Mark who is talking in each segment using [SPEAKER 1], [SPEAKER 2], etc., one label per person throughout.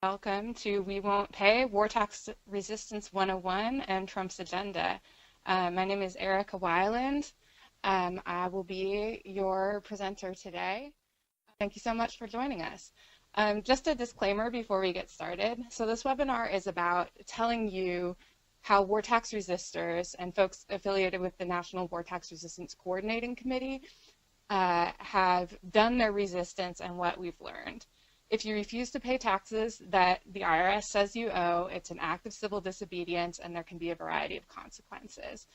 [SPEAKER 1] Welcome to We Won't Pay, War Tax Resistance 101 and Trump's Agenda. My name is Erica Weiland. I will be your presenter today. Thank you so much for joining us. Just a disclaimer before we get started. So this webinar is about telling you how war tax resistors and folks affiliated with the National War Tax Resistance Coordinating Committee have done their resistance and what we've learned. If you refuse to pay taxes that the IRS says you owe, it's an act of civil disobedience, and there can be a variety of consequences.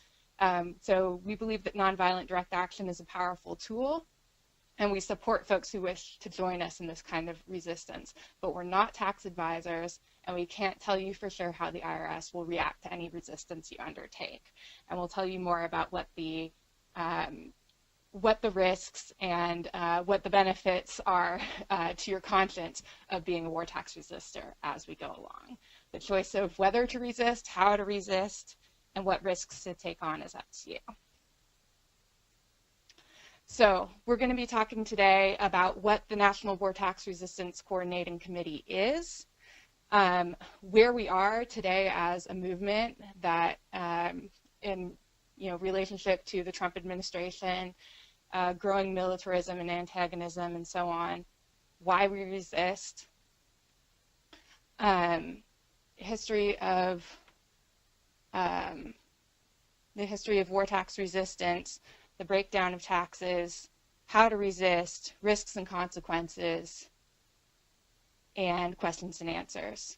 [SPEAKER 1] So we believe that nonviolent direct action is a powerful tool, and we support folks who wish to join us in this kind of resistance. But we're not tax advisors, and we can't tell you for sure how the IRS will react to any resistance you undertake. And we'll tell you more about what the risks and what the benefits are to your conscience of being a war tax resistor as we go along. The choice of whether to resist, how to resist, and what risks to take on is up to you. So we're going to be talking today about what the National War Tax Resistance Coordinating Committee is, where we are today as a movement that in relationship to the Trump administration, growing militarism and antagonism and so on, why we resist, the history of war tax resistance, the breakdown of taxes, how to resist, risks and consequences, and questions and answers.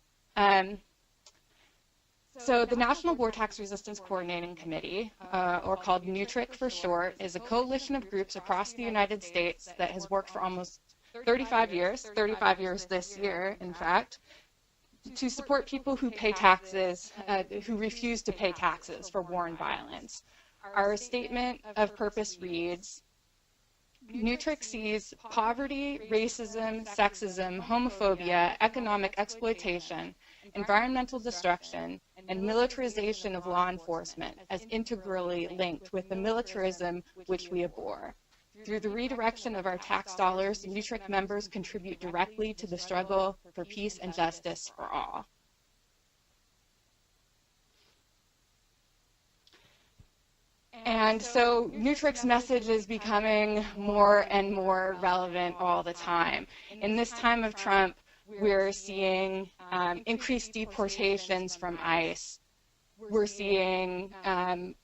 [SPEAKER 1] So the National War Tax Resistance Coordinating Committee, or called NWTRCC for short, is a coalition of groups across the United States that has worked for almost 35 years this year, in fact, to support people who pay taxes, who refuse to pay taxes for war and violence. Our statement of purpose reads, NWTRCC sees poverty, racism, sexism, homophobia, economic exploitation, environmental destruction, and militarization of law enforcement as integrally linked with the militarism which we abhor. Through the redirection of our tax dollars, NWTRCC members contribute directly to the struggle for peace and justice for all. And so NWTRCC's message is becoming more and more relevant all the time. In this time of Trump, we're seeing increased deportations from ICE. We're seeing an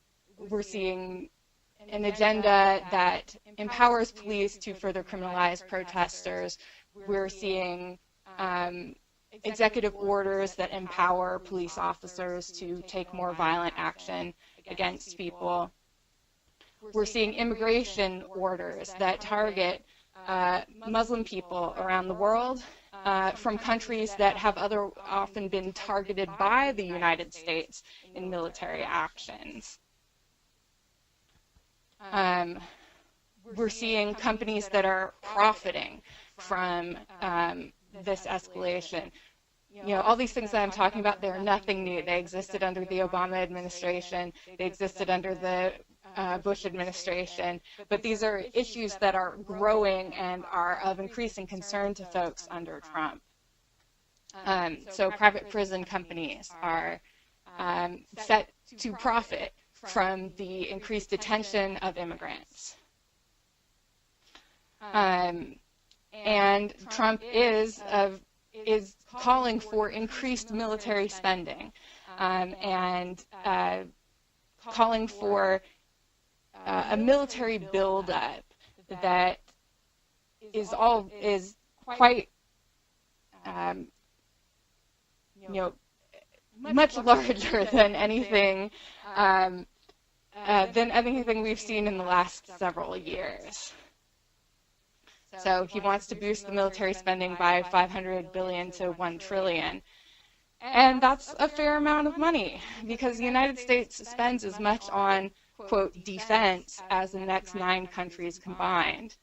[SPEAKER 1] agenda that empowers police to further criminalize protesters. We're seeing executive orders that empower police officers to take more violent action against people. We're seeing immigration orders that target Muslim people around the world from countries that have often been targeted by the United States in military actions. We're seeing companies that are profiting from this escalation. All these things that I'm talking about, they're nothing new. They existed under the Obama administration. They existed under the Bush administration. But these are issues that are growing and are of increasing concern to folks under Trump. So private prison companies are set to profit from the increased detention of immigrants. And Trump is calling for increased military spending and calling for a military buildup that is quite much larger than anything we've seen in the last several years. So he wants to boost the military spending by $500 billion to $1 trillion. And that's a fair amount of money because the United States spends as much on, quote, defense as the next 9 countries combined.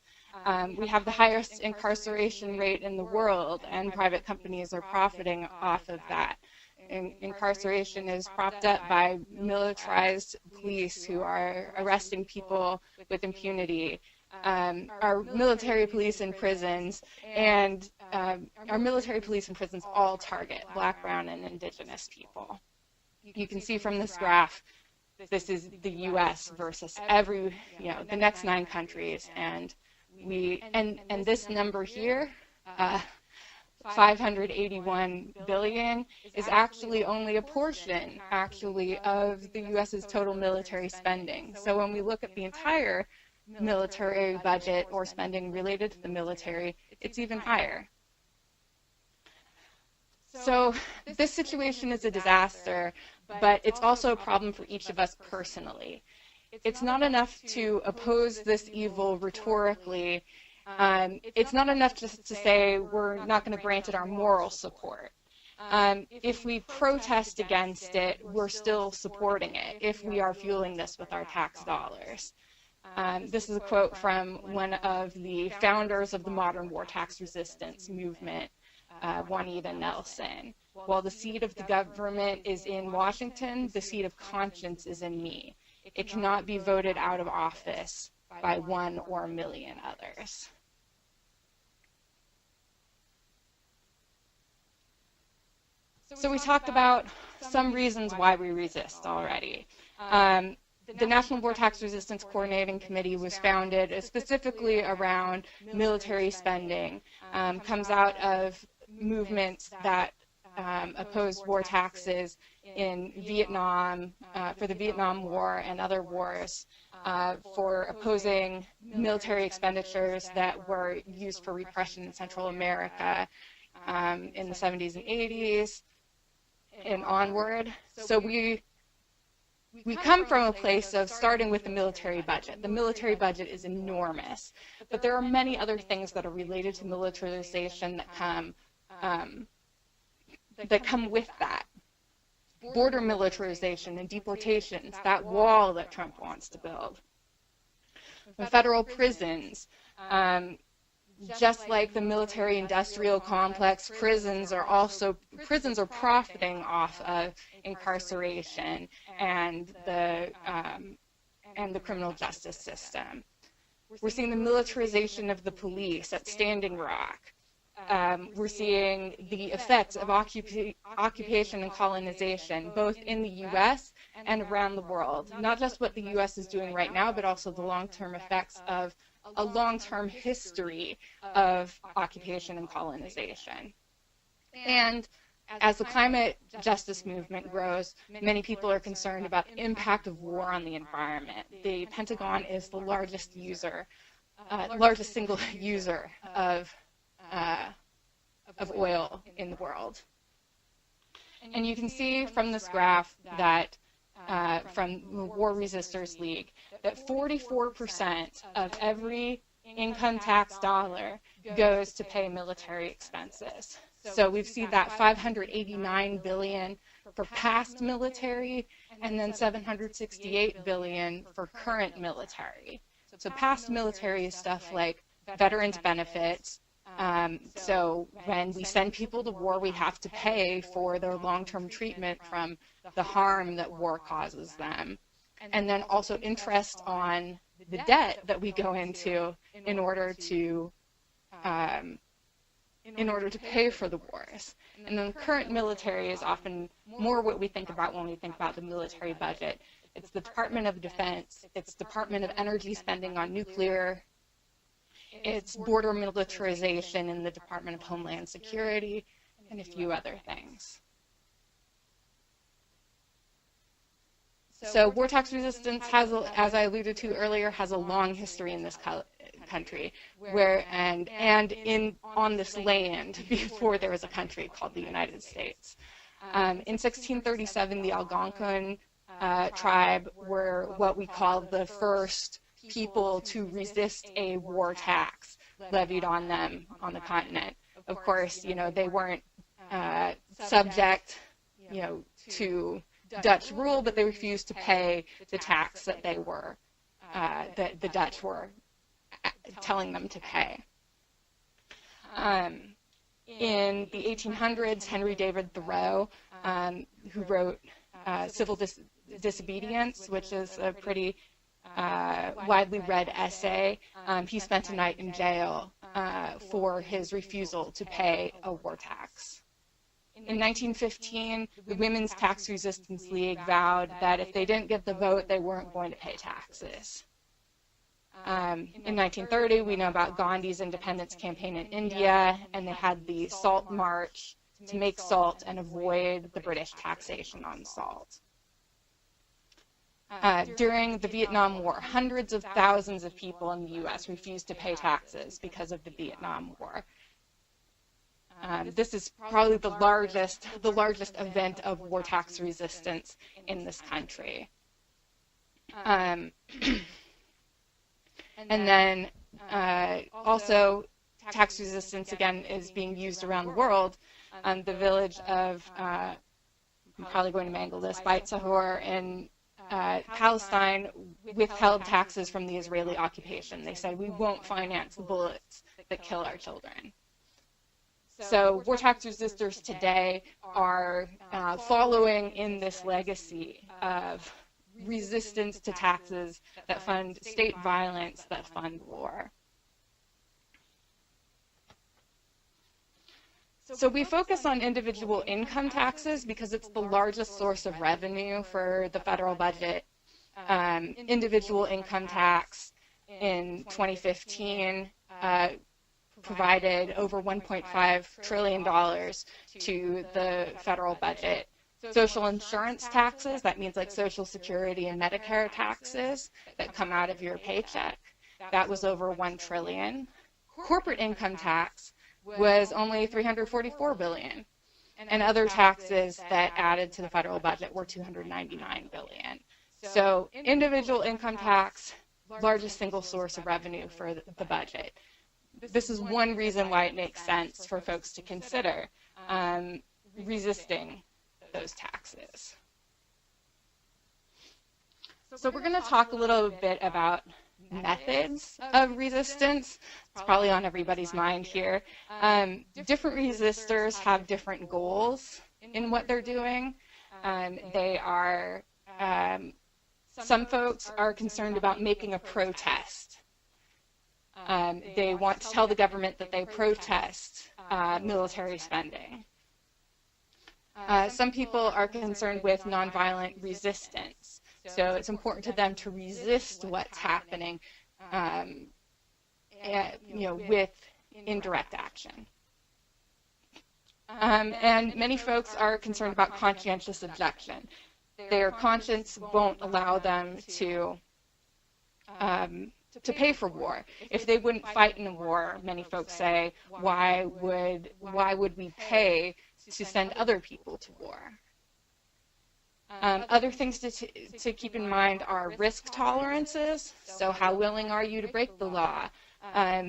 [SPEAKER 1] We have the highest incarceration rate in the world, and private companies are profiting off of that. Incarceration is propped up by militarized police who are arresting people with impunity. Our military police in prisons, and our military, police, and prisons all target Black, brown, and indigenous people. You can see from this graph, this is the U.S. versus the next 9 countries, and this number here, 581 billion, is actually only a portion, of the U.S.'s total military spending. So when we look at the entire military budget or spending related to the military, it's even higher. So this situation is a disaster, but it's also a problem for each of us personally. It's not enough to oppose this evil rhetorically. It's not enough just to say we're not going to grant it our moral support. If we protest against it, we're still supporting it if we are fueling this with our tax dollars. This is a quote from one of the founders of the modern war tax resistance movement, Juanita Nelson. While the seat of the government is in Washington, the seat of conscience is in me. It cannot be voted out of office by 1 or a million others. So we talked about some reasons why we resist already. The National War Tax Resistance Coordinating Committee was founded specifically around military spending, comes out of movements that opposed war taxes in Vietnam, for the Vietnam War and other wars, for opposing military expenditures that were used for repression in Central America in the 70s and 80s and onward. So we come from a place of starting with the military budget. The military budget is enormous, but there are many other things that are related to militarization that come with that. Border militarization and deportations, that wall that Trump wants to build. The federal prisons, just like the military-industrial complex, prisons are profiting off of incarceration and the criminal justice system. We're seeing the militarization of the police at Standing Rock. We're seeing the effects of occupation and colonization, both in the U.S. and around the world. Not just what the U.S. is doing right now, but also the long-term effects of a long-term history of occupation and colonization. And as the climate justice movement grows, many people are concerned about the impact of war on the environment. The Pentagon is the largest single user of oil in the world. And you can see from this graph that from the War Resisters League that 44% of every income tax dollar goes to pay military expenses. So we've seen that $589 billion for past military and then $768 billion for current military. So past military is stuff like veterans benefits. So when we send people to war, we have to pay for their long-term treatment from the harm that war causes them. And then also interest on the debt that we go into in order to pay for the wars. And then current military is often more what we think about when we think about the military budget. It's the Department of Defense, it's Department of Energy spending on nuclear, it's border militarization in the Department of Homeland Security, and a few other things. So war tax resistance has, as I alluded to earlier, has a long history in this country, on this land before there was a country called the United States. In 1637, the Algonquin tribe were what we call the first people to resist a war tax levied on them on the continent. Of course, they weren't subject, to Dutch rule, but they refused to pay the tax that they were, that the Dutch were telling them to pay. In the 1800s, Henry David Thoreau, who wrote Civil Disobedience, which is a pretty widely read essay, he spent a night in jail for his refusal to pay a war tax. In 1915, the Women's Tax Resistance League vowed that if they didn't get the vote, they weren't going to pay taxes. In 1930, we know about Gandhi's independence campaign in India, and they had the Salt March to make salt and avoid the British taxation on salt. During the Vietnam War, hundreds of thousands of people in the U.S. refused to pay taxes because of the Vietnam War. This is probably the largest event of war tax resistance in this country. And then also tax resistance, again, is being used around the world. The village of, I'm probably going to mangle this, Beit Sahor in Palestine withheld taxes from the Israeli occupation. They said, we won't finance the bullets that kill our children. So war tax resistors today are following in this legacy of resistance to taxes that fund state violence, that fund war. So we focus on individual income taxes because it's the largest source of revenue for the federal budget. Individual income tax in 2015 provided over $1.5 trillion to the federal budget. Social insurance taxes, that means like Social Security and Medicare taxes that come out of your paycheck, that was over $1 trillion. Corporate income tax was only $344 billion. And other taxes that added to the federal budget were $299 billion. So individual income tax, largest single source of revenue for the budget. This is one reason why it makes sense for folks to consider resisting those taxes. So we're going to talk a little bit about methods of resistance. It's probably on everybody's mind here. Different resistors have different goals in what they're doing. They are, some folks are concerned about making a protest. They want to tell the government that they protest military spending. Some people are concerned with nonviolent resistance. So it's important to them to resist what's happening, with indirect action. And many folks are concerned about conscientious objection. Their conscience won't allow them to pay for war. If they wouldn't fight in a war, many folks say, why would we pay to send other people to war? Other things to keep in mind are risk tolerances. So how willing are you to break the law? How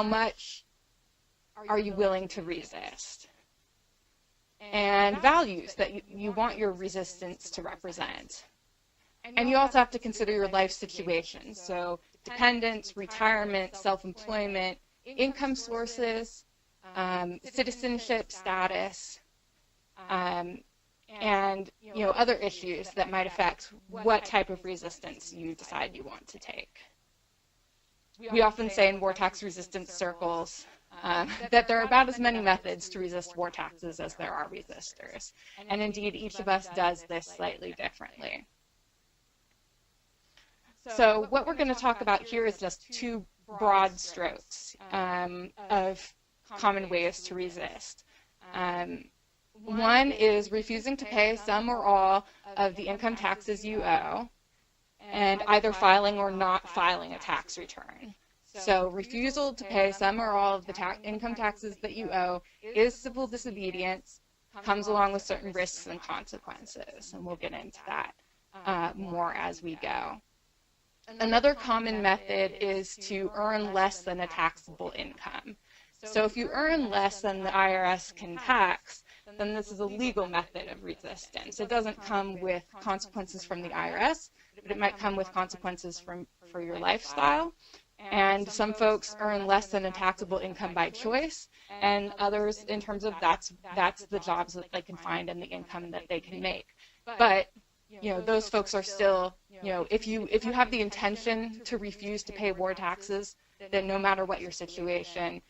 [SPEAKER 1] much are you willing to resist? And values that you want your resistance to represent. And you also have to consider your life situation. So dependence, retirement, self-employment, income sources, citizenship status, and other issues that might affect what type of resistance you decide you want to take. We often say in war tax resistance circles that there are about as many methods to resist war taxes as there are resistors. And indeed, each of us does this slightly differently. So what we're going to talk about here is just two broad strokes of common ways to resist. One is refusing to pay some or all of the income taxes you owe, and either filing or not filing a tax return. So refusal to pay some or all of the income taxes that you owe is civil disobedience, comes along with certain risks and consequences, and we'll get into that more as we go. Another common method is to earn less than a taxable income. So if you earn less than the IRS can tax, then this is a legal method of resistance. It doesn't come with consequences from the IRS, but it might come with consequences for your lifestyle. And some folks earn less than a taxable income by choice, and others in terms of that's the jobs that they can find and the income that they can make. But those folks are still, if you have the intention to refuse to pay war taxes, then no matter what your situation,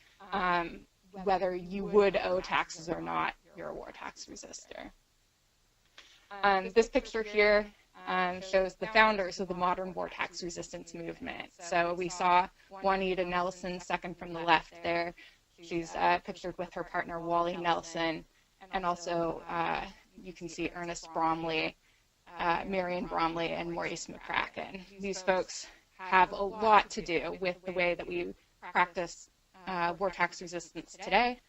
[SPEAKER 1] whether you would owe taxes or not, you're a war tax resistor. This picture here shows the founders of the modern war tax resistance movement. So we saw Juanita Nelson, second from the left there. She's pictured with her partner Wally Nelson, and also you can see Ernest Bromley, Marion Bromley, and Maurice McCracken. These folks have a lot to do with the way that we practice war tax resistance today,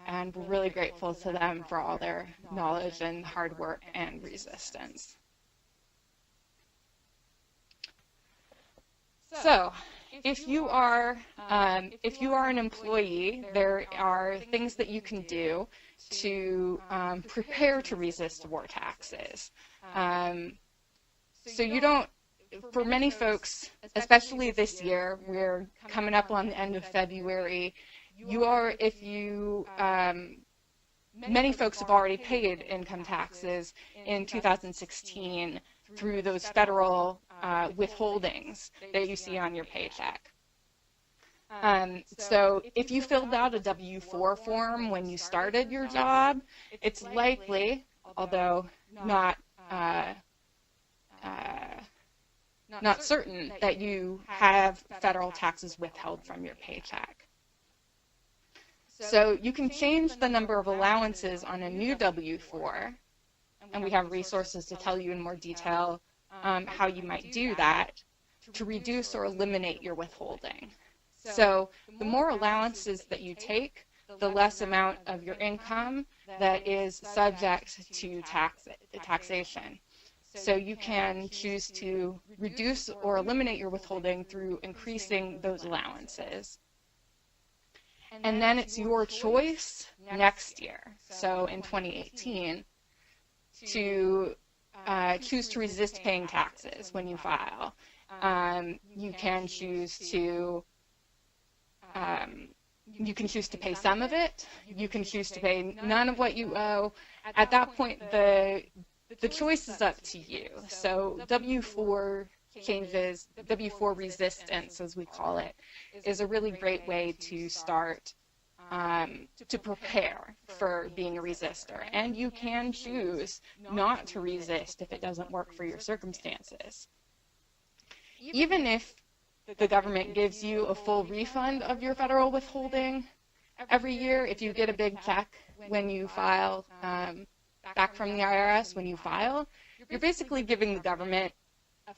[SPEAKER 1] and we're really grateful to them for all their knowledge and hard work and resistance. So, if you are an employee, there are things that you can do to prepare to resist war taxes. So you don't, for many folks, especially this year, we're coming up on the end of February, many folks have already paid income taxes in 2016 through those federal withholdings that you see on your paycheck. So if you filled out a W-4 form when you started your job, it's likely, although not certain, that you have federal taxes withheld from your paycheck. So you can change the number of allowances on a new W-4, and we have resources to tell you in more detail how you might do that to reduce or eliminate your withholding. So the more allowances that you take, the less amount of your income that is subject to taxation. So you can choose to reduce or eliminate your withholding through increasing those allowances. And then it's your choice next year, so in 2018, to choose to resist paying taxes when you file. You can choose to pay some of it. You can choose to pay none of what you owe. At that point, the choice is up to you. So W-4 changes, W-4 resistance, as we call it, is a really great way to start to prepare for being a resistor. And you can choose not to resist if it doesn't work for your circumstances. Even if the government gives you a full refund of your federal withholding every year, if you get a big check when you file back from the IRS when you file, you're basically giving the government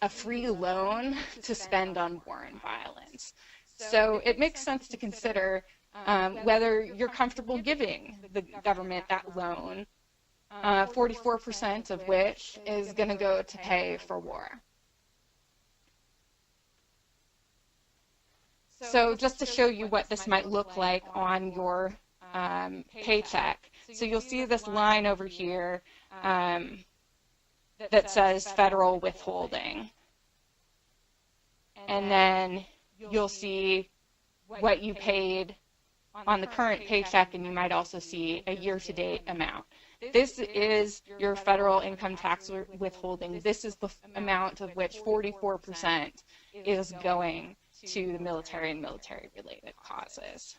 [SPEAKER 1] a free loan to spend on war and violence. So it makes sense to consider whether you're comfortable giving the government that loan, 44% of which is going to go to pay for war. So just to show you what this might look like on your paycheck, so you'll see this line over here that says federal withholding. And then you'll see what you paid on the current paycheck, and you might also see a year-to-date amount. This is your federal income tax withholding. This is the amount of which 44% is going to the military and military-related causes.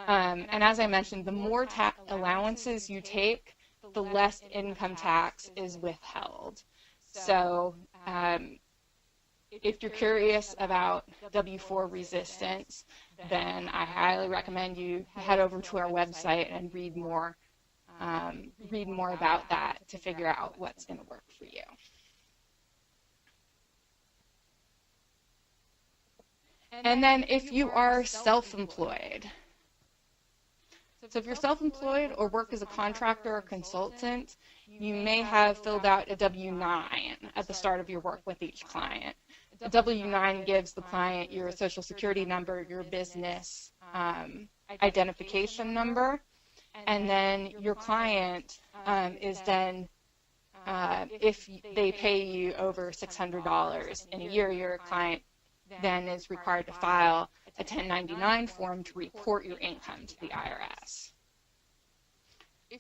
[SPEAKER 1] And as I mentioned, the more allowances you take, the less income tax is withheld. So if you're curious about W-4 resistance, then I highly recommend you head over to our website and read more about that to figure out what's going to work for you. And then if you are self-employed, so if you're self-employed or work as a contractor or consultant, you may have filled out a W-9 at the start of your work with each client. A W-9 gives the client your social security number, your business identification number, and then your client is then, if they pay you over $600 in a year, your client then is required to file a 1099 form to report your income to the IRS.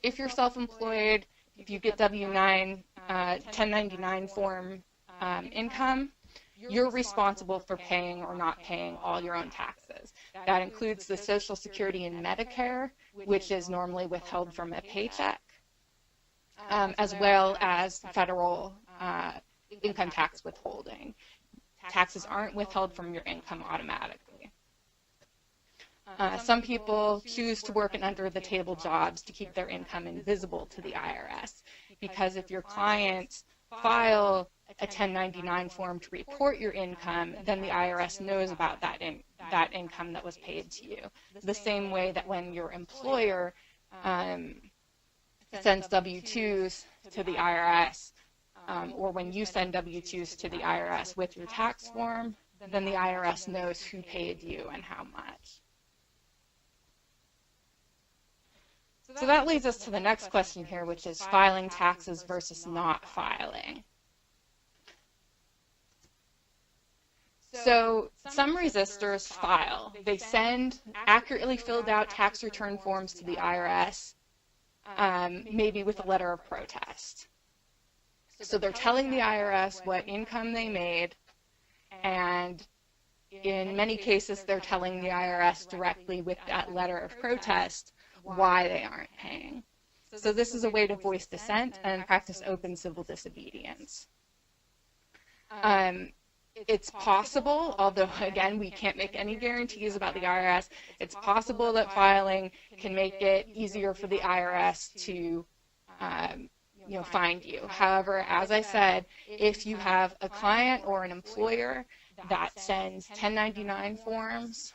[SPEAKER 1] If you're self-employed, if you get W-9 1099 form income, you're responsible for paying or not paying all your own taxes. That includes the Social Security and Medicare, which is normally withheld from a paycheck, as well as federal income tax withholding. Taxes aren't withheld from your income automatically. Some people choose to work in under-the-table jobs to keep their income invisible to the IRS, because if your clients file a 1099 form to report your income, then the IRS knows about that income that was paid to you. The same way that when your employer sends W-2s to the IRS, or when you send W-2s to the IRS with your tax form, then the IRS knows who paid you and how much. So that leads us to the next question here, which is filing taxes versus not filing. So some resistors file. They send accurately filled out tax return forms to the IRS, maybe with a letter of protest. So they're telling the IRS what income they made, and in many cases they're telling the IRS directly with that letter of protest why they aren't paying. So this is a way to voice dissent and practice open civil disobedience. It's possible, although again we can't make any guarantees about the IRS, it's possible that filing can make it easier for the IRS to find you. However, as I said, if you have a client or an employer that sends 1099 forms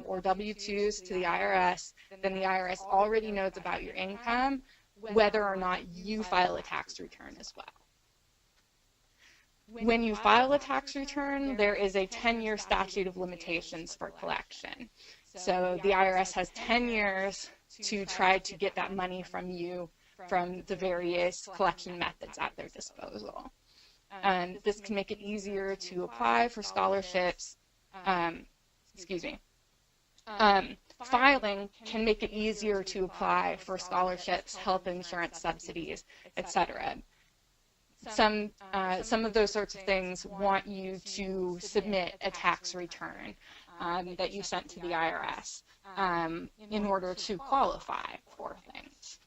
[SPEAKER 1] or W-2s to the IRS, then the IRS already knows about your income, whether or not you file a tax return as well. When you file a tax return, there is a 10-year statute of limitations for collection. So the IRS has 10 years to try to get that money from you from the various collection methods at their disposal. This can make it easier to apply for scholarships. Filing can make it easier to apply for scholarships, health insurance subsidies, etc. Some of those sorts of things want you to submit a tax return that you sent to the IRS in order to qualify for things.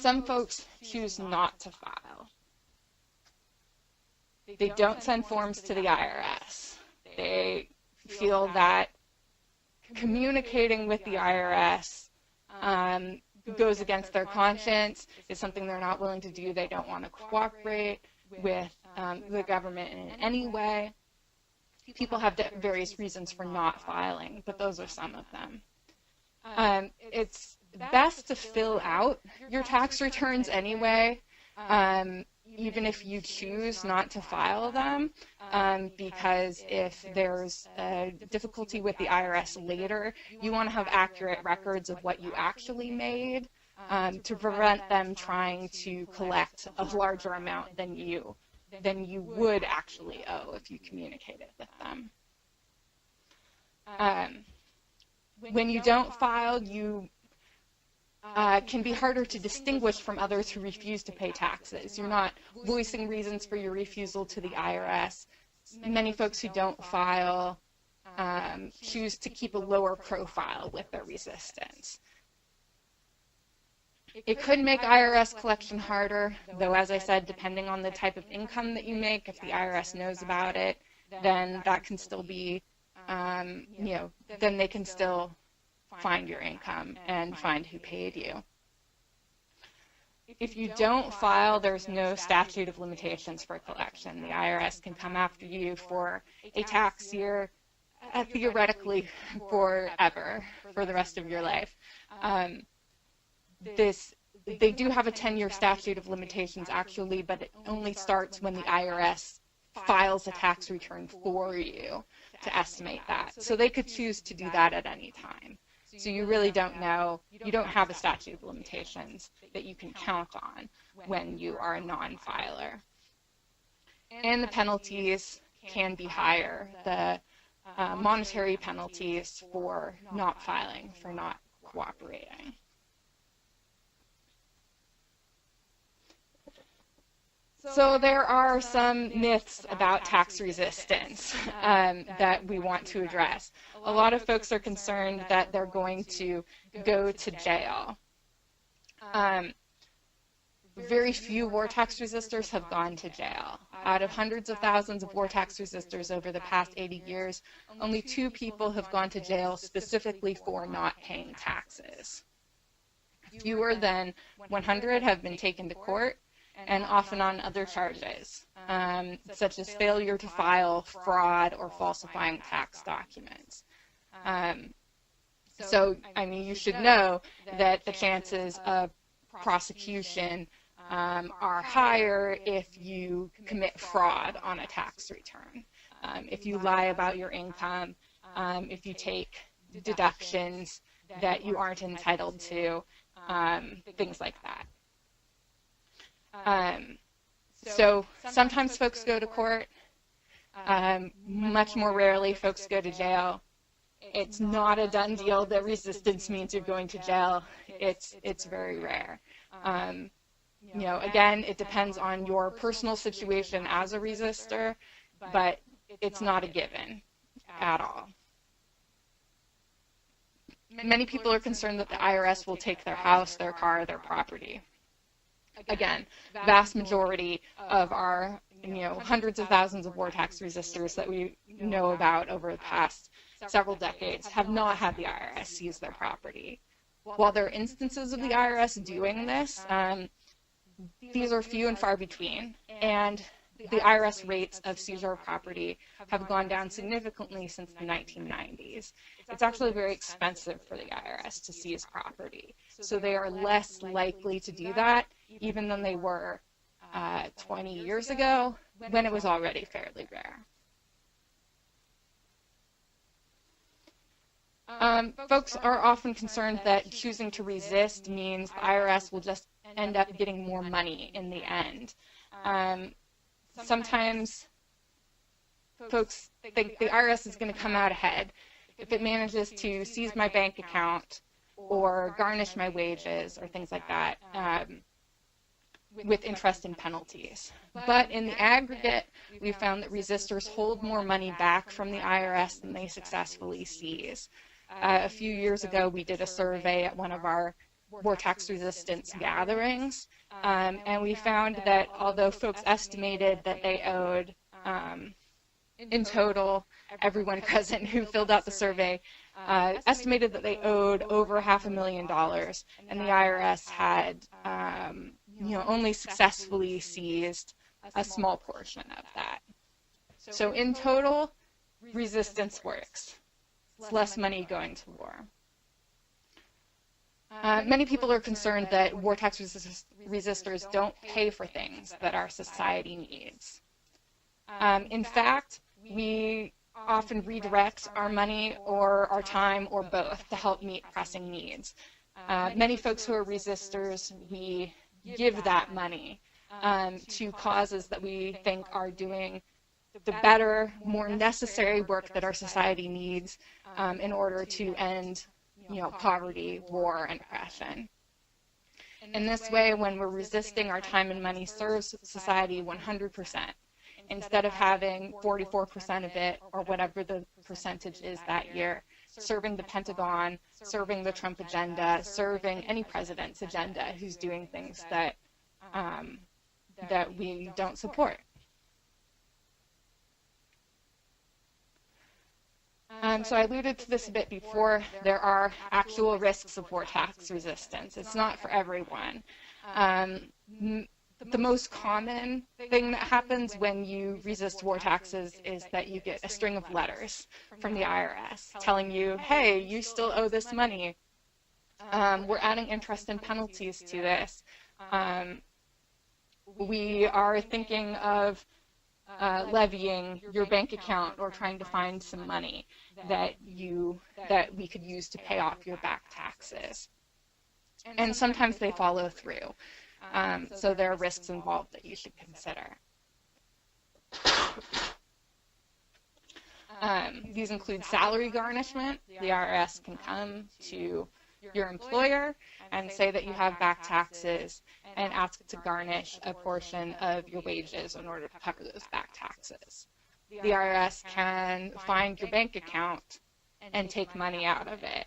[SPEAKER 1] Some folks choose not to file. They don't send forms to the IRS. They feel that communicating with the IRS goes against their conscience, is something they're not willing to do. They don't want to cooperate with the government in any way. People have various reasons for not filing, but those are some of them. It's best to fill out your tax returns anyway, even if you choose not to file them, because if there's a difficulty with the IRS later, you want to have accurate records of what you actually made to prevent them trying to collect a larger amount than you would actually owe if you communicated with them. When you don't file, you can be harder to distinguish from others who refuse to pay taxes. You're not voicing reasons for your refusal to the IRS. Many folks who don't file choose to keep a lower profile with their resistance. It could make IRS collection harder, though, as I said, depending on the type of income that you make, if the IRS knows about it, then that can still be, then they can still find your income and find who paid you. If you don't file, there's no statute of limitations for collection. The IRS can come after you for a tax year, theoretically forever, for the rest of your life. They do have a 10-year statute of limitations, actually, but it only starts when the IRS files a tax return for you to estimate that. So they could choose to do that at any time. So you really don't know, you don't have a statute of limitations that you can count on when you are a non-filer. And the penalties can be higher. The monetary penalties for not filing, for not cooperating. So there are some myths about tax resistance that we want to address. A lot of folks are concerned that they're going to go to jail. Very few war tax resistors have gone to jail. Out of hundreds of thousands of war tax resistors over the past 80 years, only 2 people have gone to jail specifically for not paying taxes. Fewer than 100 have been taken to court, and often on other charges, such as failure to file, fraud, or falsifying tax documents. So, I mean, you should know that the chances of prosecution are higher if you commit fraud on a tax return. If you lie about your income, if you take deductions that you aren't entitled to, things like that. So sometimes folks go to court, much more rarely folks go to jail. It's not a done deal that resistance means you're going to jail. It's very rare. You know, again, it depends on your personal situation as a resistor, but it's not a given at all. Many people are concerned that the IRS will take their house, their car, their property. Again, vast majority of our, hundreds of thousands of war tax resistors that we know about over the past several decades have not had the IRS seize their property. While there are instances of the IRS doing this, these are few and far between, and the IRS rates of seizure of property have gone down significantly since the 1990s. It's actually very expensive for the IRS to seize property, so they are less likely to do that even than they were 20 years ago, when it was already fairly rare. Folks are often concerned that choosing to resist means the IRS will just end up getting more money in the end. Sometimes folks think the IRS is going to come out ahead if it manages to seize my bank account or garnish my wages or things like that with interest and penalties. But in the aggregate, we found that resistors hold more money back from the IRS than they successfully seize. A few years ago, we did a survey at one of our war tax resistance gatherings, and we found that although folks estimated that they owed, in total, everyone present who filled out the survey estimated that they owed over $500,000, and the IRS had, only successfully seized a small portion of that. So in total, resistance works. It's less money going to war. Many people are concerned that war tax resistors don't pay for things that our society needs. In fact, we often redirect our money or our time or both to help meet pressing needs. Many folks who are resistors, we give that money to causes that we think are doing the better, more necessary work that our society needs in order to end poverty, war, and oppression. In this way, when we're resisting, our time and money serves society 100%. Instead of having 44% of it, or whatever the percentage is that year, serving the Pentagon, serving the Trump agenda, serving any president's agenda who's doing things that that we don't support. So I alluded to this a bit before. There are actual risks of war tax resistance. It's not for everyone. The most common thing that happens when you resist war taxes is that you get a string of letters from the IRS telling you, hey, you still owe this money. We're adding interest and penalties to this. We are thinking of levying your bank account or trying to find some money that we could use to pay off your back taxes. And sometimes they follow through. So there are risks involved that you should consider. These include salary garnishment. The IRS can come to your employer and say that you have back taxes and ask to garnish a portion of your wages in order to cover those back taxes. The IRS can find your bank account and take money out of it,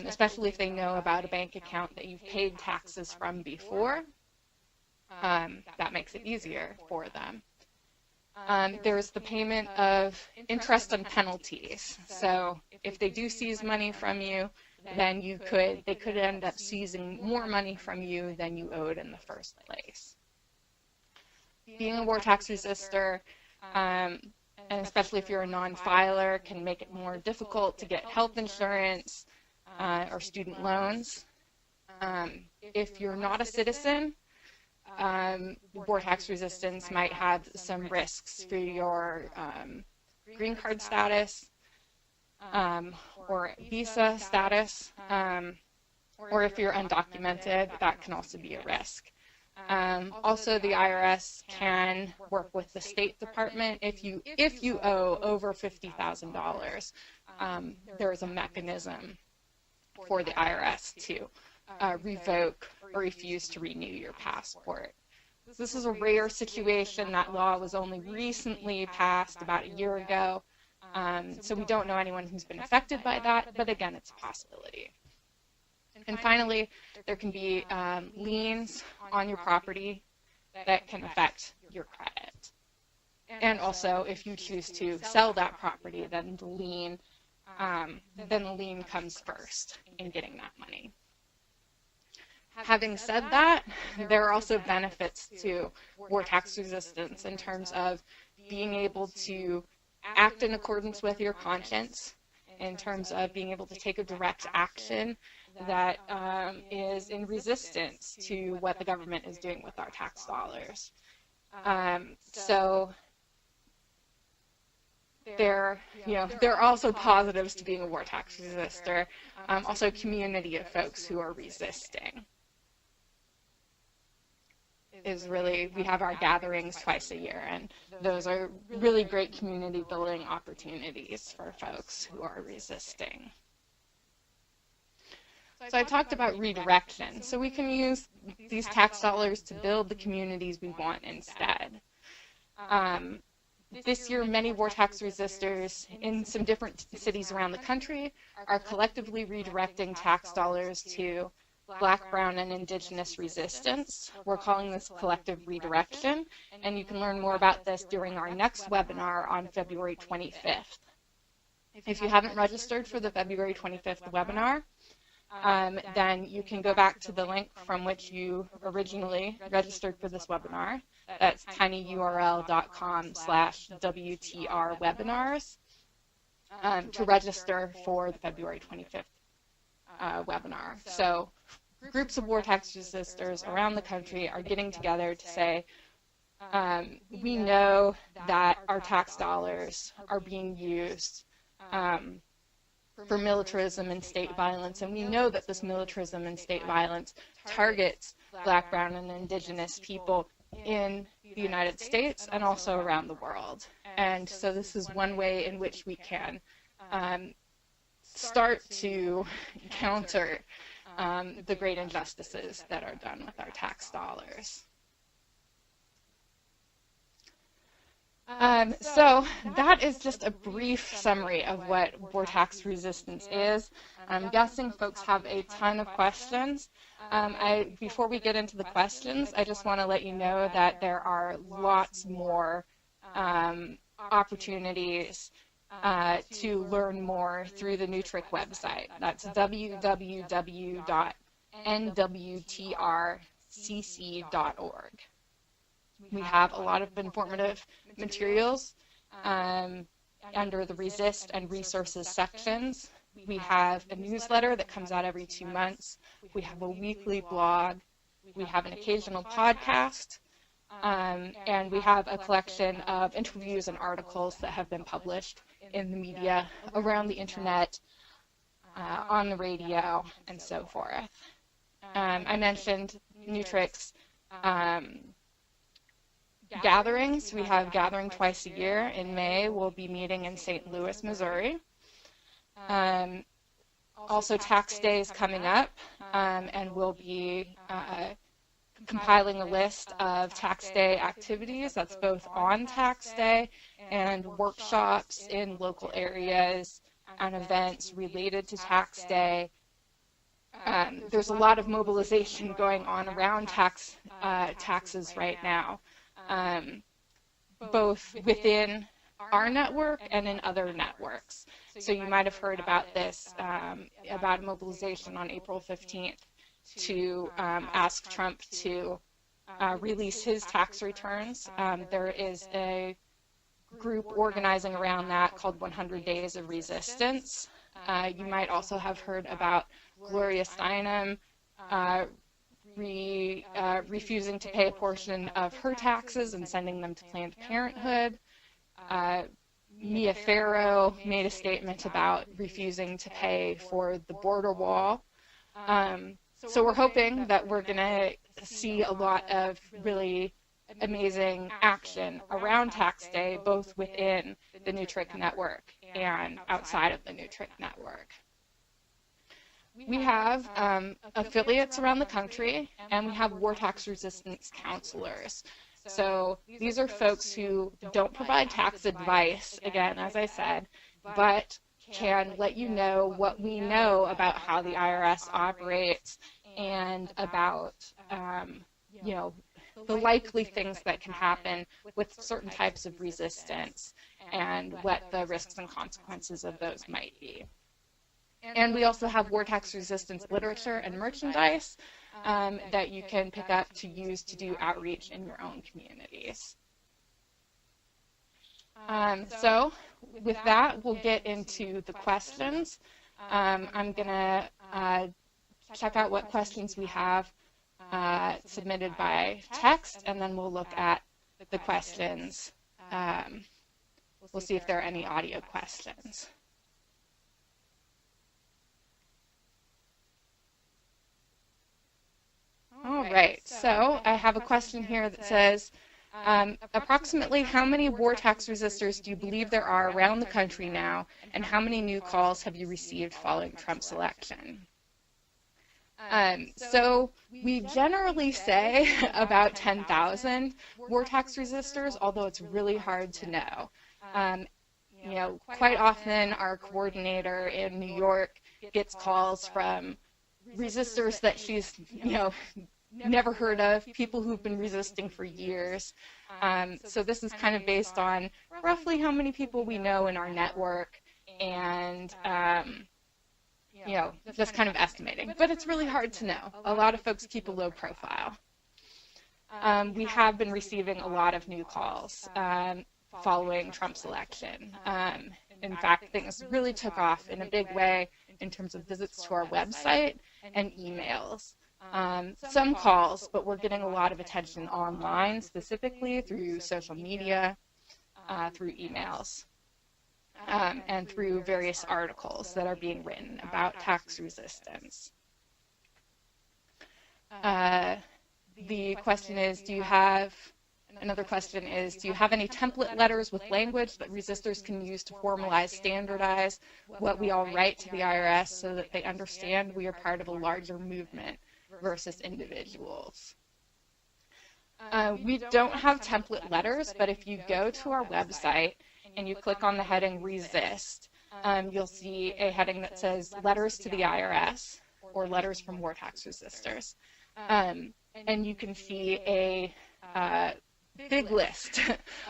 [SPEAKER 1] especially if they know about a bank account that you've paid taxes from before. That makes it easier for them. There's the payment of interest and penalties. So if they do seize money from you, then they could end up seizing more money from you than you owed in the first place. Being a war tax resistor, and especially if you're a non-filer, can make it more difficult to get health insurance or student loans. If you're not a citizen, war tax resistance might have some risks for your green card status or visa status, or if you're undocumented, that can also be a risk. Also, the IRS can work with the State Department if you owe over $50,000. There's a mechanism for the IRS to revoke or refuse to renew your passport. This is a rare situation. That law was only recently passed about a year ago, so we don't know anyone who's been affected by that, but again, it's a possibility. And finally, there can be liens on your property that can affect your credit. And also, if you choose to sell that property, then the lien comes first in getting that money. Having said that, there are also benefits to war tax resistance in terms of being able to act in accordance with your conscience, in terms of being able to take a direct action that is in resistance to what the government is doing with our tax dollars. So there are also positives to being a war tax resistor, also a community of folks who are resisting. We have our gatherings twice a year, and those are really great community building opportunities for folks who are resisting. So I talked about redirection. So we can use these tax dollars to build the communities we want instead. This year, many war tax resistors in some different cities around the country are collectively redirecting tax dollars to Black, Brown, and Indigenous resistance. We're calling this collective redirection, and you can learn more about this during our next webinar on February 25th. If you haven't registered for the February 25th webinar, then you can go back to the link from which you originally registered for this webinar. That's tinyurl.com/WTR webinars to register for the February 25th webinar. So groups of war tax resistors around the country are getting together to say, we know that our tax dollars are being used for militarism and state violence, and we know that this militarism and state violence targets Black, Brown, and Indigenous people in the United States and also around the world. And so this is one way in which we can start to counter the great injustices that are done with our tax dollars. So that is just a brief summary of what war tax resistance is. I'm guessing folks have a ton of questions. Before we get into the questions, I just want to let you know that there are lots more opportunities to learn more through the NWTRC website. That's www.NWTRCC.org. We have a lot of informative materials under the Resist and Resources sections. We have a newsletter that comes out every 2 months. We have a weekly blog. We have an occasional podcast. And we have a collection of interviews and articles that have been published in the media, around the internet, on the radio, and so forth. I mentioned NWTRC's gatherings. We have gathering twice a year. In May, we'll be meeting in St. Louis, Missouri. also tax day is coming up, and we'll be compiling a list of tax day activities that's both on tax day and workshops in local areas and events related to tax day. There's a lot of mobilization going on around taxes right now, both within our network and in other networks. So you might have heard about this, about a mobilization on April 15th to ask Trump to release his tax returns. There is a group organizing around that called 100 Days of Resistance. You might also have heard about Gloria Steinem refusing to pay a portion of her taxes and sending them to Planned Parenthood. Mia Farrow made a statement about refusing to pay for the border wall. So we're hoping that we're going to see a lot of really amazing action around tax day, both within the NWTRC network and outside of the NWTRC network. We have affiliates around the country, and we have war tax resistance counselors. So these are folks who don't provide tax advice, again, as I said, but can let you know what we know about how the IRS operates and about, the likely things that can happen with certain types of resistance and what the risks and consequences of those might be. And we also have war tax resistance literature and merchandise that you can pick up to use to do outreach in your own communities. So with that, we'll get into the questions. I'm going to check out what questions we have submitted by text, and then we'll look at the questions. We'll see if there are any audio questions. All right, so I have a question here that says, approximately how many war tax resistors do you believe there are around the country now, and how many new calls have you received following Trump's election? So we generally say about 10,000 war tax resistors, although it's really hard to know. Quite often our coordinator in New York gets calls from resistors that she's, never heard of, people who've been resisting for years. So this is kind of based on roughly how many people we know in our network and, just kind of estimating. But it's really hard to know. A lot of folks keep a low profile. We have been receiving a lot of new calls following Trump's election. In fact, things really took off in a big way in terms of visits to our website and emails. Some calls, but we're getting a lot of attention online, specifically through social media, through emails, and through various articles that are being written about tax resistance. The question is, another question is, do you have any template letters with language that resistors can use to formalize, standardize what we all write to the IRS so that they understand we are part of a larger movement versus individuals? We don't have template letters, but if you go to our website and you click on the heading Resist, you'll see a heading that says Letters to the IRS or Letters from War Tax Resistors. And you can see a big list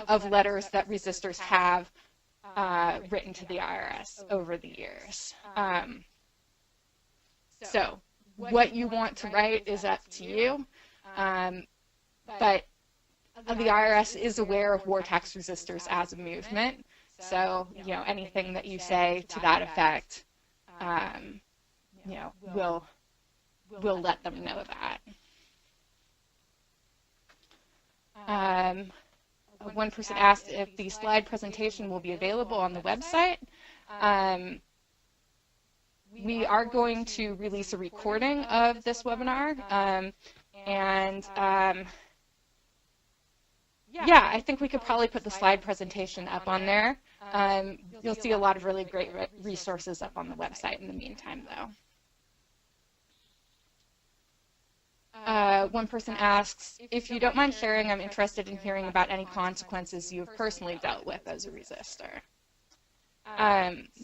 [SPEAKER 1] of letters that resistors have written to the IRS over the years. So what you want to write is up to you, but the IRS is aware of war tax resistors as a movement, so anything that you say to that effect, we'll let them know that. One person asked if the slide presentation will be available on the website. We are going to release a recording of this webinar, yeah, I think we could probably put the slide presentation up on there. You'll see a lot of really great resources up on the website in the meantime, though. One person asks, if you don't mind sharing, I'm interested in hearing about any consequences you have personally dealt with as a resistor.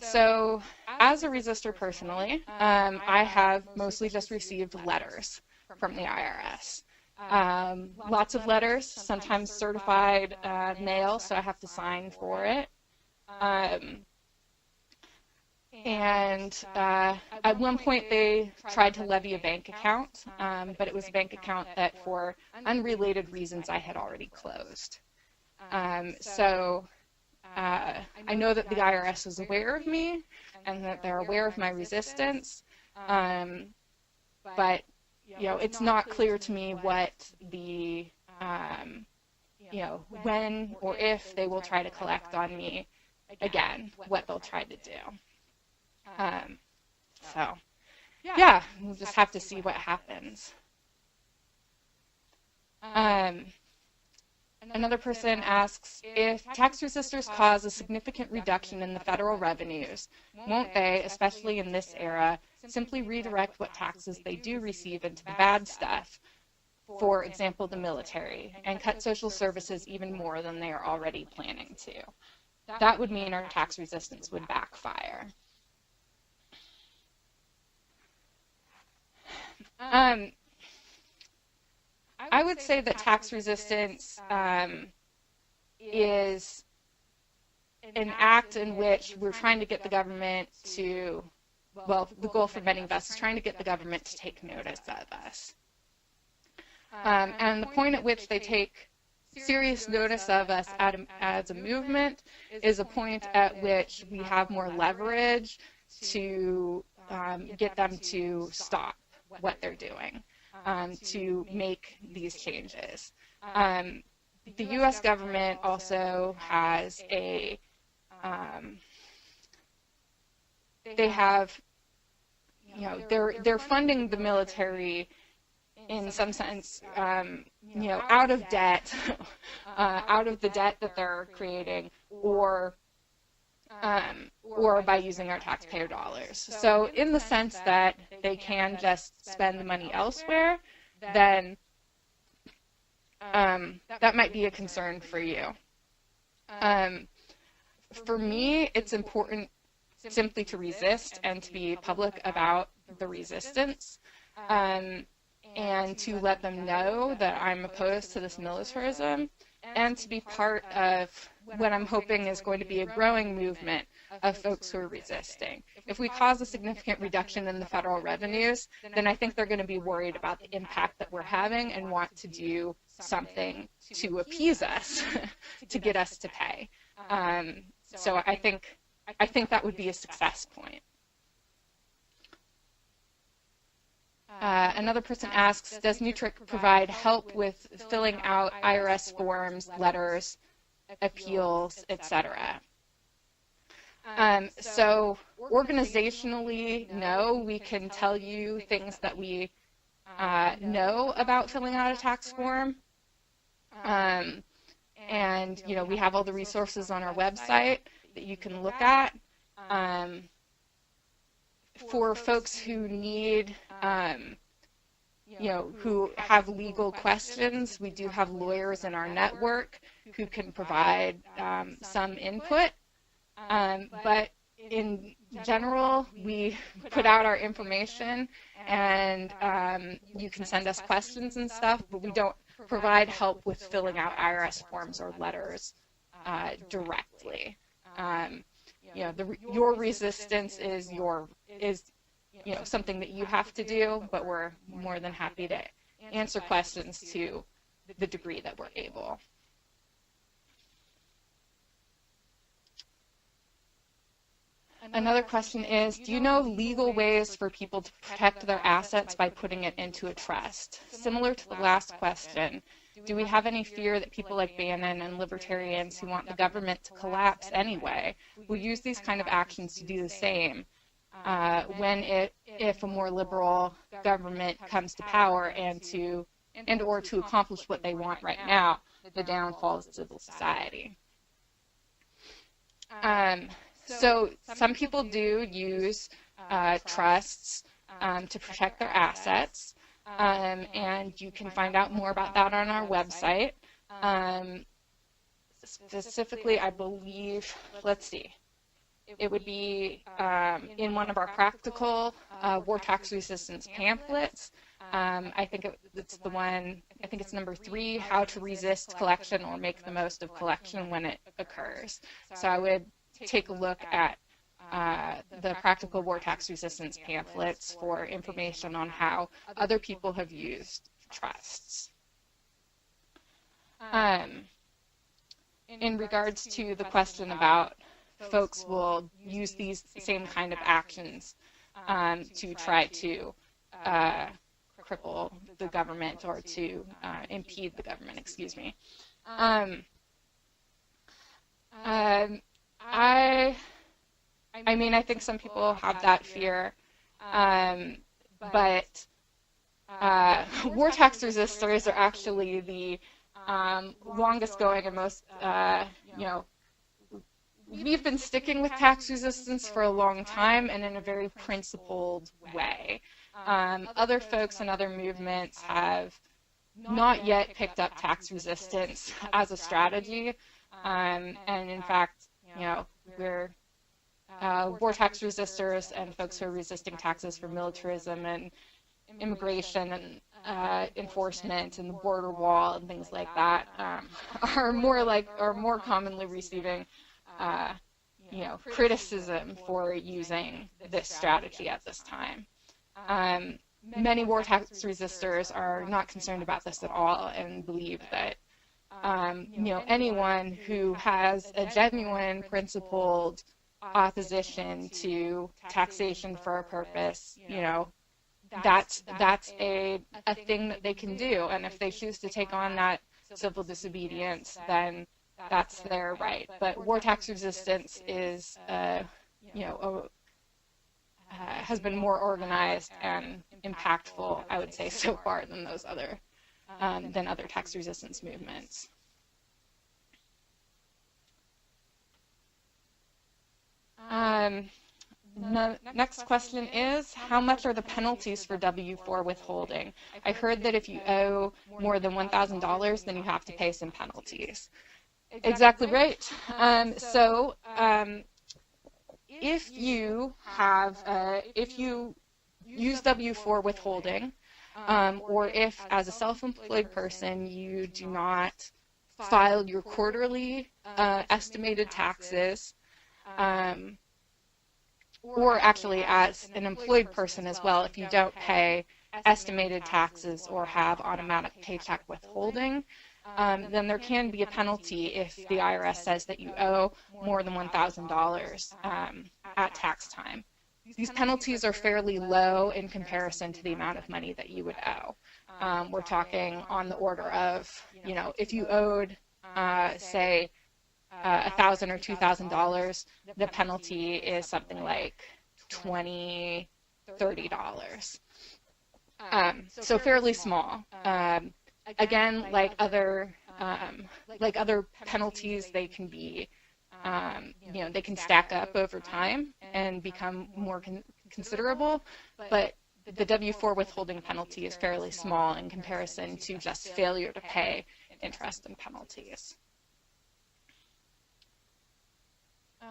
[SPEAKER 1] So as a resistor personally, I have mostly just received letters from the IRS. Lots of letters, sometimes certified mail, so I have to sign for it. At one point they tried to levy a bank account, but it was a bank account that for unrelated reasons I had already closed. I know that the IRS is aware of me and that they're aware of my resistance, but it's not clear to me what the, when or if they will try to collect on me again, what they'll try to do. Yeah, we'll just have to see what happens. Another person asks, if tax resistors cause a significant reduction in the federal revenues, won't they, especially in this era, simply redirect what taxes they do receive into the bad stuff, for example, the military, and cut social services even more than they are already planning to? That would mean our tax resistance would backfire. I would say that tax resistance is an act in which we're trying to get the government to, well, the goal for many of us is trying to get the government to take notice of us. And the point at which they take serious notice of us as a movement is a point at which we have more leverage to get them to stop what they're doing, to make these changes. The U.S. government also has a, they have, they're funding the military in some sense, out of debt, out of the debt that they're creating, or by using our taxpayer dollars. So in the sense that they can just spend the money elsewhere, then that might be a concern for you. For me, it's important simply to resist and to be public about the resistance, and to let them know that I'm opposed to this militarism, and to be part of what I'm hoping is going to be a growing movement of folks who are resisting. If we cause a significant reduction in the federal revenues, then I think they're going to be worried about the impact that we're having and want to do something to appease us, to get us to pay. So I think that would be a success point. Another person asks, does NWTRC provide help with filling out IRS forms, letters, appeals, etc.? So organizationally, no, we can tell you things that we know about filling out a tax form. And, we have all the resources on our website that you can look at. For folks who need, who have legal questions, we do have lawyers in our network who can provide some input. But in general, we put out our information, and you can send us questions and stuff, but we don't provide help with filling out IRS forms or letters directly. Your resistance is something that you have to do, but we're more than happy to answer questions to the degree that we're able. Another question is, do you know legal ways for people to protect their assets by putting it into a trust? Similar to the last question, do we have any fear that people like Bannon and libertarians who want the government to collapse anyway will use these kind of actions to do the same if a more liberal government comes to power and or to accomplish what they want right now, the downfall of civil society. So some people do use trusts to protect their assets, and you can find out more about that on our website. Specifically, I believe, let's see, it would be in one of our practical war tax resistance pamphlets. I think it's the one, I think it's number 3, how to resist collection or make the most of collection when it occurs. So I would take a look at the practical war tax resistance pamphlets for information on how other people have used trusts. In regards to the question about folks will use these same kind of actions to try to cripple the government or to impede the government, excuse me. I mean, I think some people have that fear, but war tax resistors are actually the longest going and most, you know, we've been sticking with tax resistance for a long time and in a very principled way. Other folks and other movements have not yet picked up tax resistance as a strategy, and in fact, you know, we're war tax resistors and folks who are resisting taxes for militarism and immigration and enforcement and the border wall and things like that are more commonly receiving you know, criticism for using this strategy at this time. Many war tax resistors are not concerned about this at all and believe that you know, anyone who has a genuine principled opposition to taxation for a purpose, you know, that's a thing that they can do, and if they choose to take on that civil disobedience, then that's their right. But war tax resistance is, you know, has been more organized and impactful, I would say, so far than those other tax resistance movements. Next question is, how much are the penalties for W-4 withholding? I heard that if you owe more than $1,000, then you have to pay some penalties. Exactly right. So if you use W-4 withholding, or if as a self-employed person you do not file your quarterly estimated taxes, or actually as an employed person as well, if you don't pay estimated taxes or have automatic paycheck withholding, then there can be a penalty if the IRS says that you owe more than $1,000 at tax time. These penalties are fairly low in comparison to the amount of money that you would owe. We're talking on the order of, you know, if you owed, say, $1,000 or $2,000, the penalty is something like $20, $30. So fairly small. Again, like other penalties, they can be, you know, they can stack up over time and become more considerable, but the W-4 withholding penalty is fairly small in comparison to just failure to pay interest and penalties.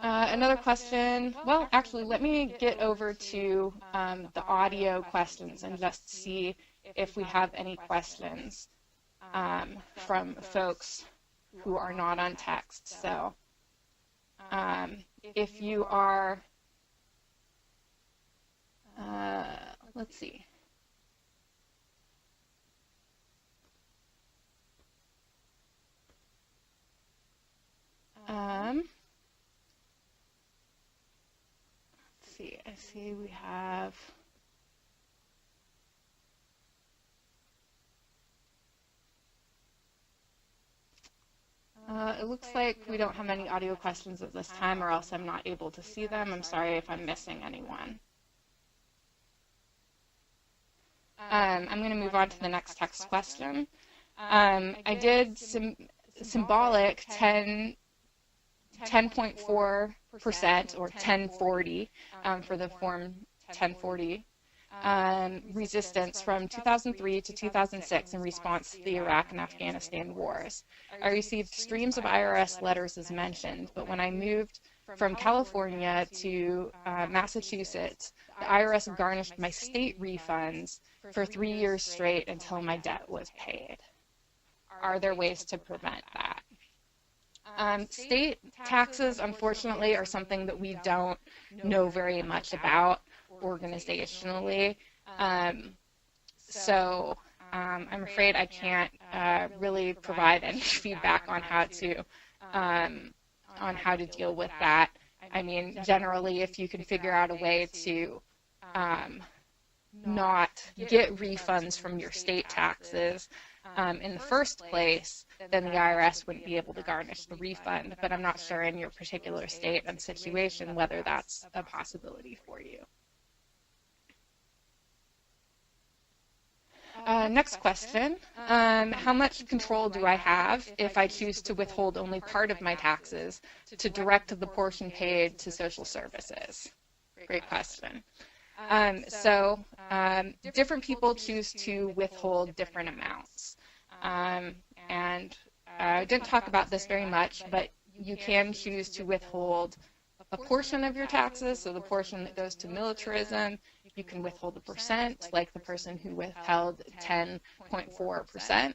[SPEAKER 1] Another question, well, actually, let me get over to the audio questions and just see if we have any questions from folks who are not on text. So if you are, let's see. I see we have it looks like we don't have any audio questions at this time, or else I'm not able to see them. I'm sorry if I'm missing anyone. I'm going to move on to the next text question. I did symbolic 10.4% or 1040 for the Form 1040 resistance from 2003 to 2006 in response to the Iraq and Afghanistan wars. I received streams of IRS letters as mentioned, but when I moved from California to Massachusetts, the IRS garnished my state refunds for 3 years straight until my debt was paid. Are there ways to prevent that? State taxes, unfortunately, are something that we don't know very much about organizationally. So I'm afraid I can't really provide any feedback on how to deal with that. I mean, generally, if you can figure out a way to not get refunds from your state taxes in the first place, then the IRS wouldn't be able to garnish the refund. But I'm not sure in your particular state and situation whether that's a possibility for you. Next question. How much control do I have if I choose to withhold only part of my taxes to direct the portion paid to social services? Great question. Different people choose to withhold different amounts. And I didn't talk about this very much, but you can choose to withhold a portion of your taxes, so the portion that goes to militarism. You can withhold the percent, like the person who withheld 10.4%.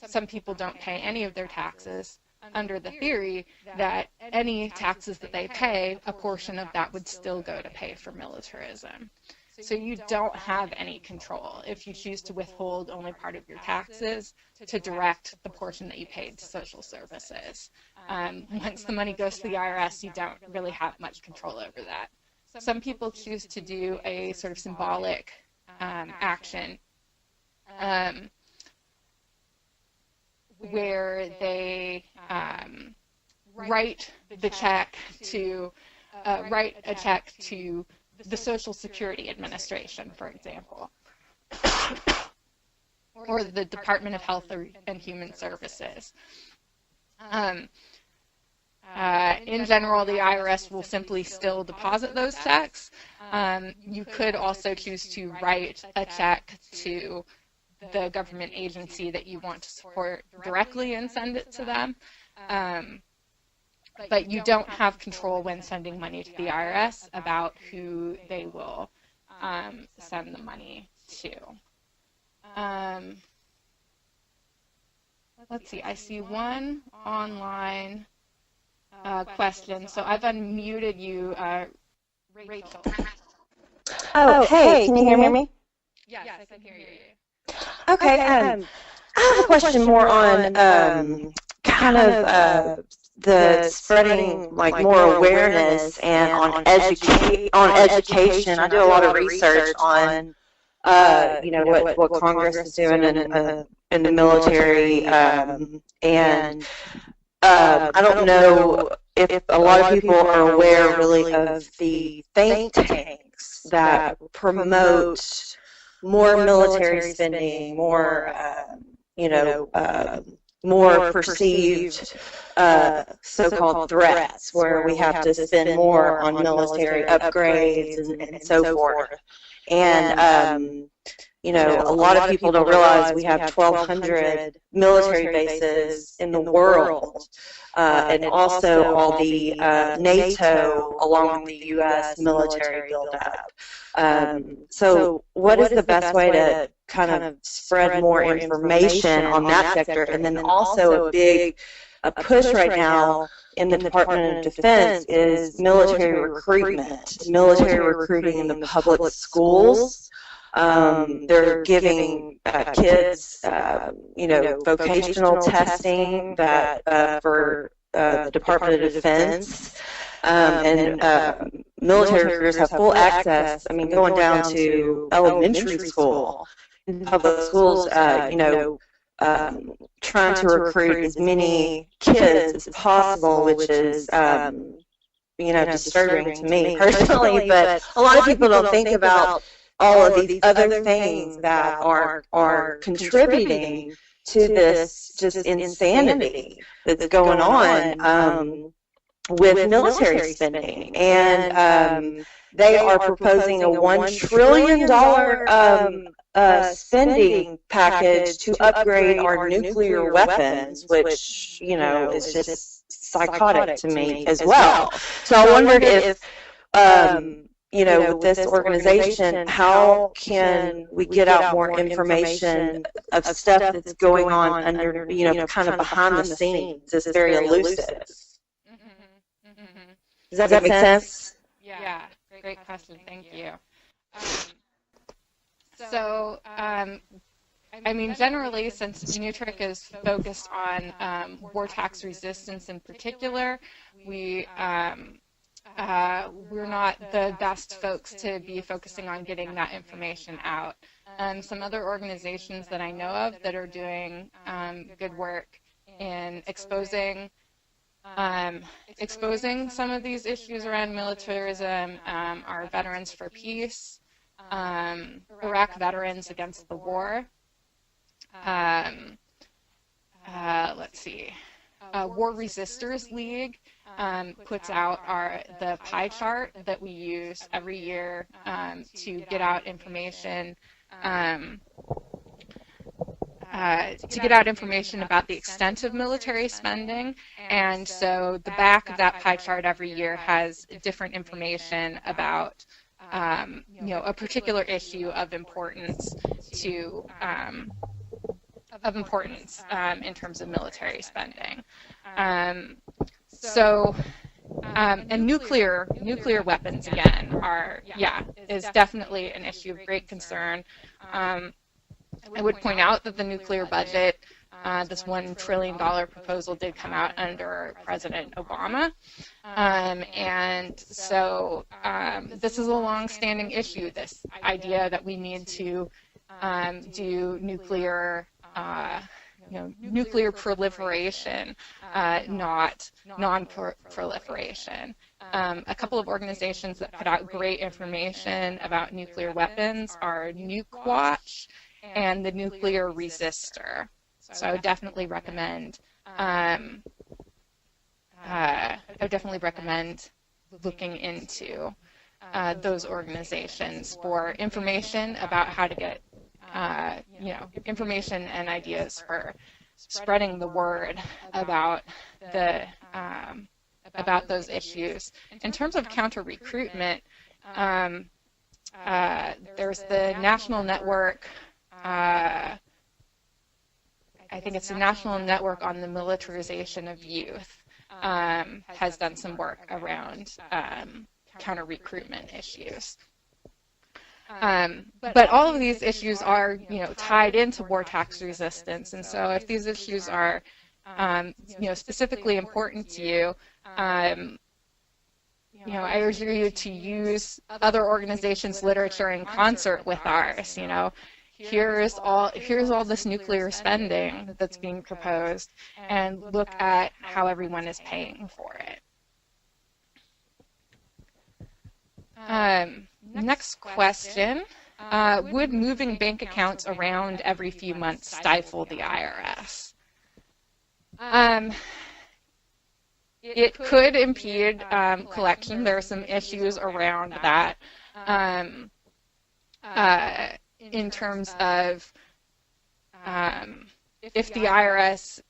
[SPEAKER 1] Some people don't pay any of their taxes under the theory that any taxes that they pay, a portion of that would still go to pay for militarism. So you don't have any control if you choose to withhold only part of your taxes to direct the portion that you paid to social services. Once the money goes to the IRS, you don't really have much control over that. Some people choose to do a sort of symbolic action where they write a check to the Social Security Administration, for example, or the Department of Health and Human Services. In general, the IRS will simply still deposit those checks. You could also choose to write a check to the government agency that you want to support directly and send it to them. But you don't have control when sending money to the IRS about who they will send the money to. Let's see, I see one online question. So I've unmuted you, Rachel.
[SPEAKER 2] Oh, hey, can you hear me?
[SPEAKER 1] Yes, I can hear you.
[SPEAKER 2] Okay, I have a question more on the spreading like more awareness and on education. I do a lot of research on what Congress is doing in the military, and I don't know if a lot of people are aware really of the think tanks that promote more military spending, more more perceived so-called threats, where we have to spend more on military upgrades and so forth. And a lot of people don't realize we have 1,200 military bases in the world, and also all the NATO along with the U.S. military buildup. So what is the best way to kind of spread more information on that sector? And then also a push right now in the Department of Defense is military recruitment, military recruiting in the public schools. They're giving kids, vocational testing that for the Department of Defense, and military recruiters have full access. I mean, going down to elementary school, in public schools, trying to recruit as many kids as possible, which is, disturbing to me personally. But a lot of people don't think about all of these other things that are contributing to this just insanity that's going on with military spending. And they are proposing a $1 trillion spending package to upgrade our nuclear weapons, which, is just psychotic to me as well. So I wondered if, with this organization, how can we get out more information of stuff that's going on under, kind of behind the scenes? It's very elusive. Does that make sense?
[SPEAKER 1] Yeah, great question. Thank you. So, generally, since NWTRC is focused on war tax resistance in particular, we're not the best folks to be focusing on getting that information out. Some other organizations that I know of that are doing good work in exposing some of these issues around militarism are Veterans for Peace, Iraq Veterans Against the War, War Resisters League puts out the pie chart that we use every year to get out information about the extent of military spending. And so the back of that pie chart every year has different information about a particular issue of importance in terms of military spending. And nuclear weapons again is definitely an issue of great concern. I would point out that the nuclear budget, this $1 trillion proposal, did come out under President Obama. And so this is a long-standing issue, this idea that we need to do nuclear proliferation, not non-proliferation. A couple of organizations that put out great information about nuclear weapons are NUKWatch and the Nuclear Resistor. So I would definitely recommend looking into those organizations for information about how to get information and ideas for spreading the word about those issues. In terms of counter-recruitment, there's the National Network. I think it's the National Network on the Militarization of Youth has done some work around counter-recruitment issues. But all of these issues are, tied into war tax resistance, and so if these issues are, specifically important to you, I urge you to use other organizations' literature in concert with ours. Here's all this nuclear spending that's being proposed, and look at how everyone is paying for it. Next question, would moving bank accounts around every few months stifle the IRS? It could impede collection. There are some issues around that in terms of if the IRS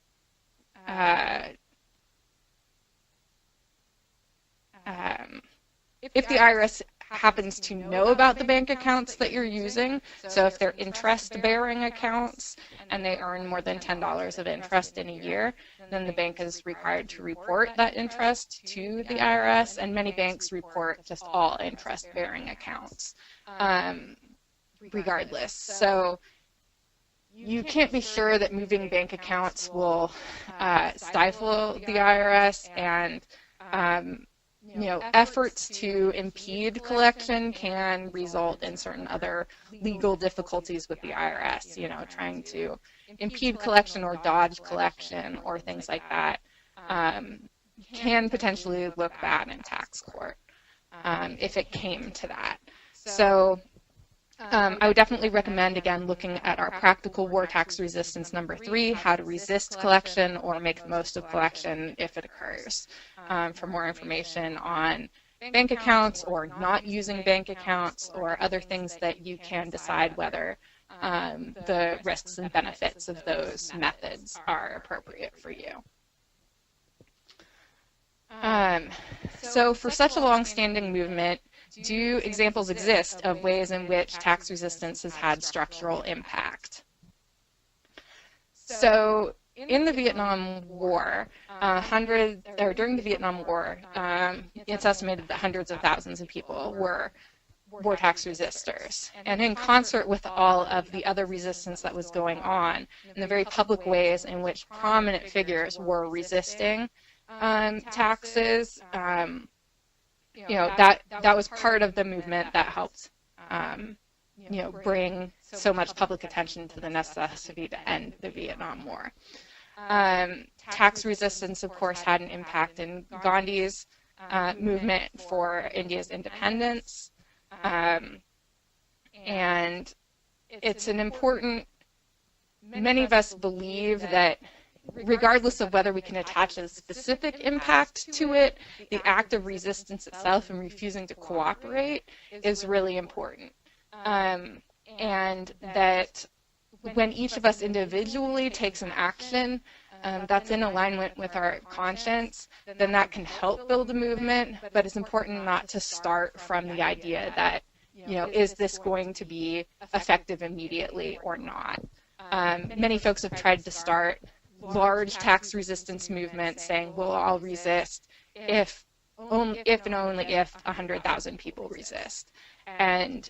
[SPEAKER 1] happens to know about the bank accounts that you're using, so if they're interest-bearing accounts and they earn more than $10 of interest in a year, then the bank is required to report that interest to the IRS, and many banks report just all interest-bearing accounts regardless. So you can't be sure that moving bank accounts will stifle the IRS, and efforts to impede collection can result in certain other legal difficulties with the IRS, trying to impede collection or dodge collection or things like that can potentially look bad in tax court if it came to that. So I would definitely recommend, again, looking at our practical war tax resistance #3, how to resist collection or make the most of collection if it occurs, for more information on bank accounts or not using bank accounts or other things that you can decide whether the risks and benefits of those methods are appropriate for you. So for such a long-standing movement, do examples exist of ways in which tax resistance has had structural impact? So in the Vietnam War, during the Vietnam War, it's estimated that hundreds of thousands of people were war tax resistors. And in concert with all of the other resistance that was going on, and the very public ways in which prominent figures were resisting taxes, that was part of the movement that helped, bring so much public attention to the necessity to end the Vietnam War. Tax resistance, of course, had an impact in Gandhi's movement for India's independence, and it's an important. Many of us believe that, regardless of whether we can attach a specific impact to it, the act of resistance itself and refusing to cooperate is really important. And that when each of us individually takes an action that's in alignment with our conscience, then that can help build a movement, but it's important not to start from the idea that, is this going to be effective immediately or not? Many folks have tried to start large tax resistance movements saying, well, I'll resist if and only if 100,000 people resist. And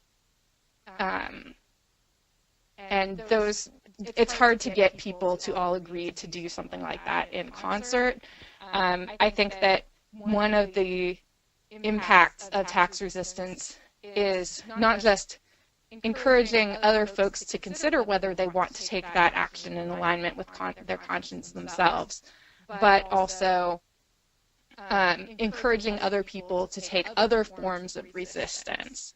[SPEAKER 1] those, it's hard to get people to all agree to do something like that in concert. I think that one of the impacts of tax resistance is not just encouraging other folks to consider whether they want to take that action in alignment with their conscience themselves, but also encouraging other people to take other forms of resistance.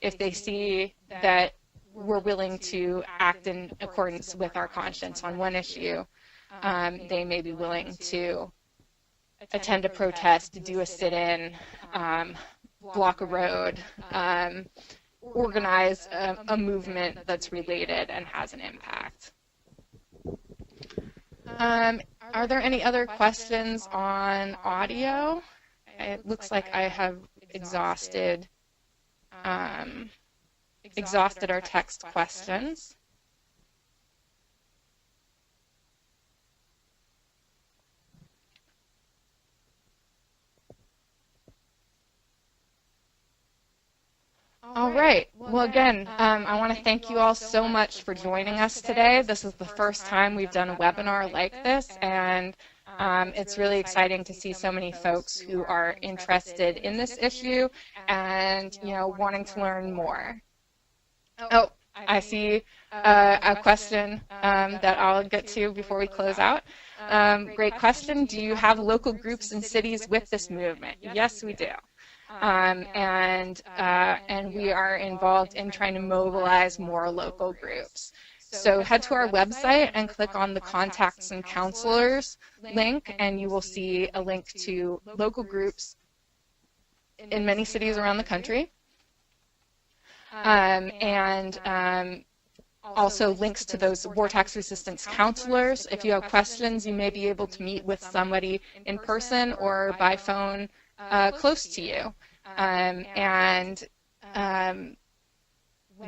[SPEAKER 1] If they see that we're willing to act in accordance with our conscience on one issue, they may be willing to attend a protest, do a sit-in, block a road, organize a movement that's related and has an impact. Are there any other questions on audio? It looks like I have exhausted our text questions. All right. Well, again, I want to thank you all so much for joining us today. This is the first time we've done a webinar like this, and it's really exciting to see so many folks who are interested in this issue and, wanting to learn more. Oh, I see a question that I'll get to before we close out. Great question. Do you have local groups in cities with this movement? Yes, we do. And we are involved in trying to mobilize more local groups. So head to our website and click on the Contacts and Counselors link, and you will see a link to local groups in many cities around the country. Also links to those war tax resistance counselors. If you have questions, you may be able to meet with somebody in person or by phone close to you.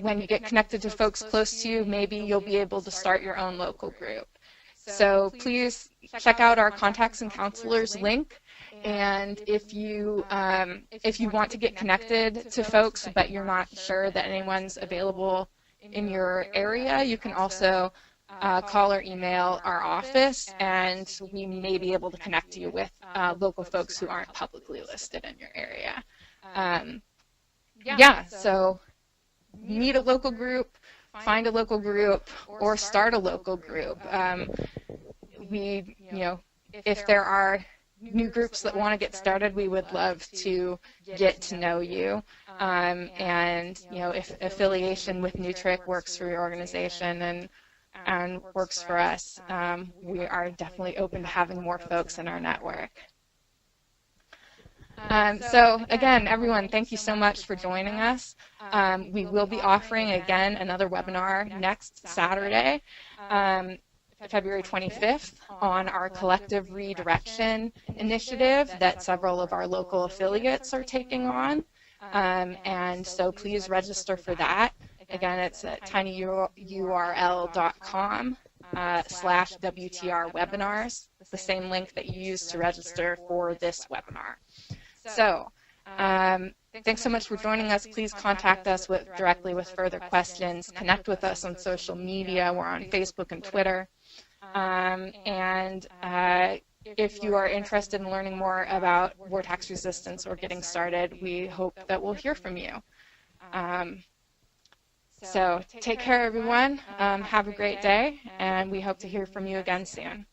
[SPEAKER 1] When you get connected to folks close to you, maybe you'll be able to start your own local group. So please check out our Contacts and Counselors link. And if you want to get connected to folks but you're not sure that anyone's available in your area, you can also call or email our office, and we may be able to connect you with local folks who aren't publicly listed in your area. So meet a local group, find a local group, or start a local group. If there are new groups that want to get started, we would love to get to know you. And if affiliation with NWTRC works for your organization and works for us, we are definitely open to having more folks in our network. So again, everyone, thank you so much for joining us. We will be offering again another webinar next Saturday, February 25th, on our collective redirection initiative that several of our local affiliates are taking on. And so please register for that. Again, it's at tinyurl.com/WTR webinars, the same link that you used to register for this webinar. So thanks so much for joining us. Please contact us directly with further questions. Connect with us on social media. We're on Facebook and Twitter. If you are interested in learning more about vortex resistance or getting started, we hope that we'll hear from you. So take care, everyone. Have a great day, and we hope to hear from you again soon.